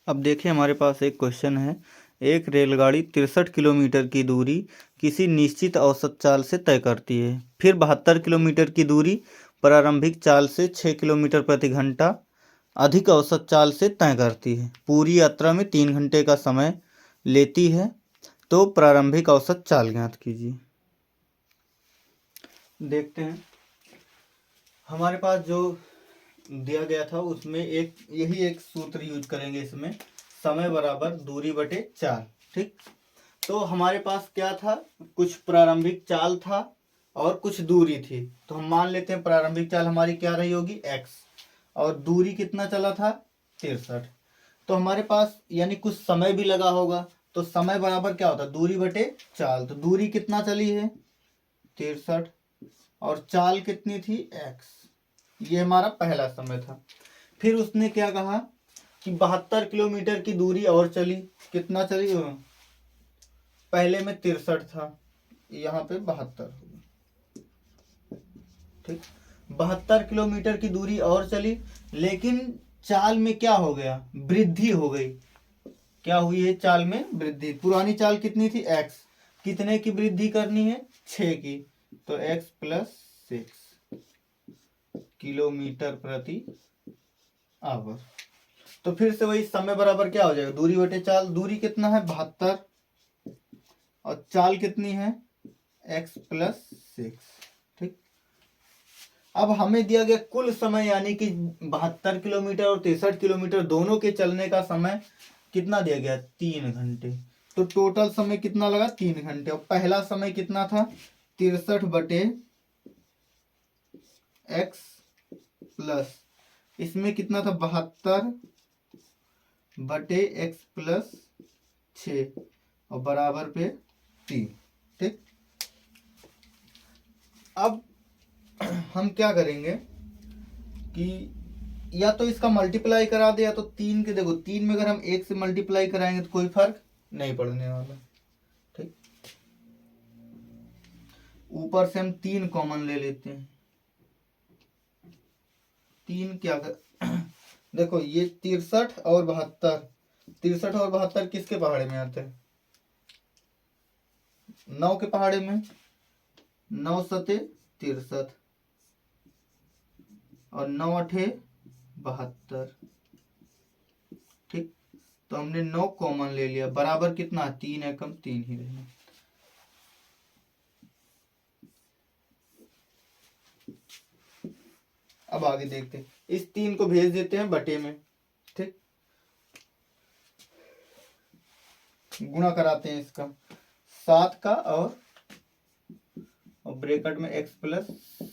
अब देखिए हमारे पास एक क्वेश्चन है। एक रेलगाड़ी 63 किलोमीटर की दूरी किसी निश्चित औसत चाल से तय करती है। फिर 72 किलोमीटर की दूरी प्रारंभिक चाल से 6 किलोमीटर प्रति घंटा अधिक औसत चाल से तय करती है। पूरी यात्रा में 3 घंटे का समय लेती है, तो प्रारंभिक औसत चाल ज्ञात कीजिए। देखते हैं हमारे पास जो दिया गया था उसमें यही एक सूत्र यूज करेंगे इसमें, समय बराबर दूरी बटे चाल। ठीक, तो हमारे पास क्या था, कुछ प्रारंभिक चाल था और कुछ दूरी थी। तो हम मान लेते हैं प्रारंभिक चाल हमारी क्या रही होगी, x, और दूरी कितना चला था 63। तो हमारे पास यानी कुछ समय भी लगा होगा, तो समय बराबर क्या होता है, दूरी बटे चाल। तो दूरी कितना चली है 63 और चाल कितनी थी x। ये हमारा पहला समय था। फिर उसने क्या कहा कि 72 किलोमीटर की दूरी और चली। कितना चली, पहले में 63 था, यहाँ पे 72 होगा। ठीक, 72 किलोमीटर की दूरी और चली, लेकिन चाल में क्या हो गया, वृद्धि हो गई। क्या हुई है, चाल में वृद्धि। पुरानी चाल कितनी थी x, कितने की वृद्धि करनी है 6 की, तो x प्लस 6 किलोमीटर प्रति आवर। तो फिर से वही समय बराबर क्या हो जाएगा, दूरी बटे चाल। दूरी कितना है 72 और चाल कितनी है x प्लस 6। ठीक, अब हमें दिया गया कुल समय, यानी कि 72 किलोमीटर और 63 किलोमीटर दोनों के चलने का समय कितना दिया गया, 3 घंटे। तो टोटल समय कितना लगा, 3 घंटे। और पहला समय कितना था 63 बटे x प्लस, इसमें कितना था 72 बटे x प्लस 6 और बराबर पे 3। ठीक, अब हम क्या करेंगे कि या तो इसका मल्टीप्लाई करा दे, या तो 3 के, देखो 3 में अगर हम 1 से मल्टीप्लाई कराएंगे तो कोई फर्क नहीं पड़ने वाला। ठीक, ऊपर से हम 3 कॉमन ले लेते हैं। 3 क्या कर देखो ये 63 और 72, 63 और 72 किसके पहाड़े में आते हैं, 9 के पहाड़े में। 9 सते 63 और 9 अठे 72। ठीक, तो हमने 9 कॉमन ले लिया, बराबर कितना 3 है, कम 3 ही रहना। अब आगे देखते हैं, इस 3 को भेज देते हैं बटे में। ठीक, गुणा कराते हैं इसका 7 का, और ब्रैकेट में x प्लस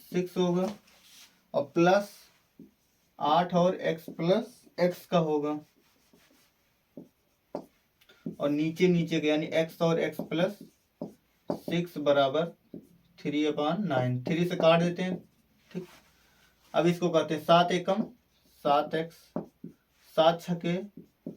6 होगा, और प्लस 8 और x प्लस x का होगा, और नीचे नीचे का यानी x और x प्लस 6 बराबर 3/9। 3 से काट देते हैं। ठीक, अब इसको कहते हैं 7 एकम 7x, 7 छके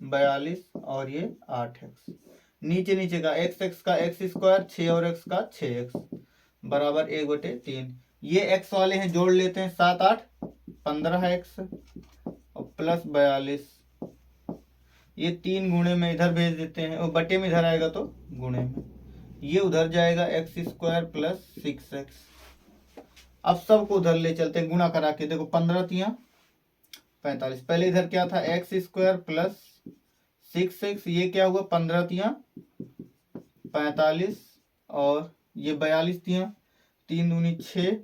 42 और ये 8x। नीचे नीचे का x का x स्क्वायर, 6 और x का 6x बराबर 1/3। ये x वाले हैं जोड़ लेते हैं, 7 8 15x और प्लस 42। ये 3 गुणे में इधर भेज देते हैं, और बटे में इधर आएगा तो गुणे में, ये उधर जाएगा x स्क्वायर प्लस 6x। अब सबको उधर ले चलते हैं गुणा करा के, देखो 15 तिया 45। पहले इधर क्या था x स्क्वायर प्लस 6x, ये क्या हुआ 15 तिया 45 और ये 42 तिया, 3 दूनी 6,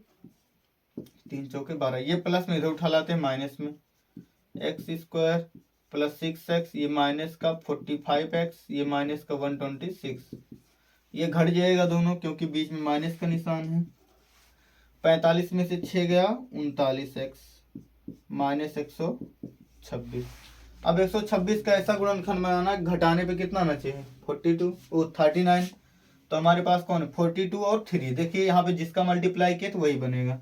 3 चौके 12। ये प्लस में इधर उठा लाते हैं माइनस में, x स्क्वायर प्लस 6x, ये माइनस का 45x, ये माइनस का 126। ये घट जाएगा दोनों क्योंकि बीच में माइनस का निशान है। 45 में से 6 गया 39x माइनस 126। अब 126 का ऐसा गुणनखंड बनाना घटाने पे कितना आना चाहिए 42 और 39। तो हमारे पास कौन है 42 और 3। देखिए यहाँ पे जिसका मल्टीप्लाई किया तो वही बनेगा।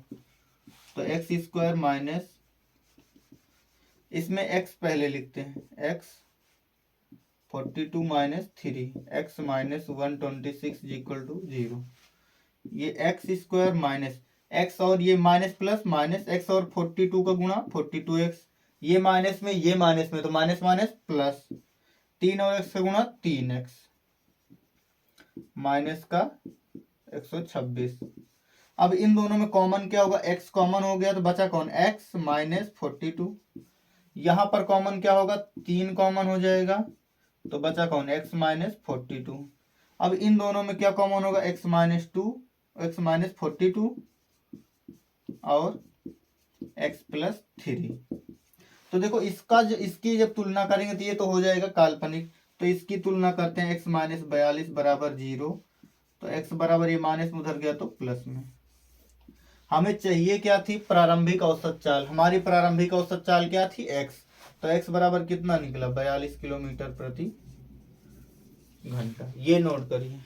तो एक्स स्क्वायर माइनस, इसमें x पहले लिखते हैं, x 42 minus 3, x minus 126 equal to 0। ये एक्स स्क्वायर माइनस x और ये माइनस प्लस माइनस x और 42 का गुणा 42x, ये माइनस में तो माइनस माइनस प्लस, 3 और x का गुणा 3x माइनस का 126। अब इन दोनों में कॉमन क्या होगा, x कॉमन हो गया तो बचा कौन, x माइनस 42। यहां पर कॉमन क्या होगा, 3 कॉमन हो जाएगा तो बचा कौन, x माइनस 42। अब इन दोनों में क्या कॉमन होगा, x माइनस 2, x माइनस 42 और x प्लस 3। तो देखो इसका जो, इसकी जब तुलना करेंगे तो ये तो हो जाएगा काल्पनिक, तो इसकी तुलना करते हैं, x माइनस 42 बराबर 0, तो x बराबर ये माइनस में उधर गया तो प्लस में। हमें चाहिए क्या थी, प्रारंभिक औसत चाल। हमारी प्रारंभिक औसत चाल क्या थी, x, तो x बराबर कितना निकला, 42 किलोमीटर प्रति घंटा। ये नोट करिए।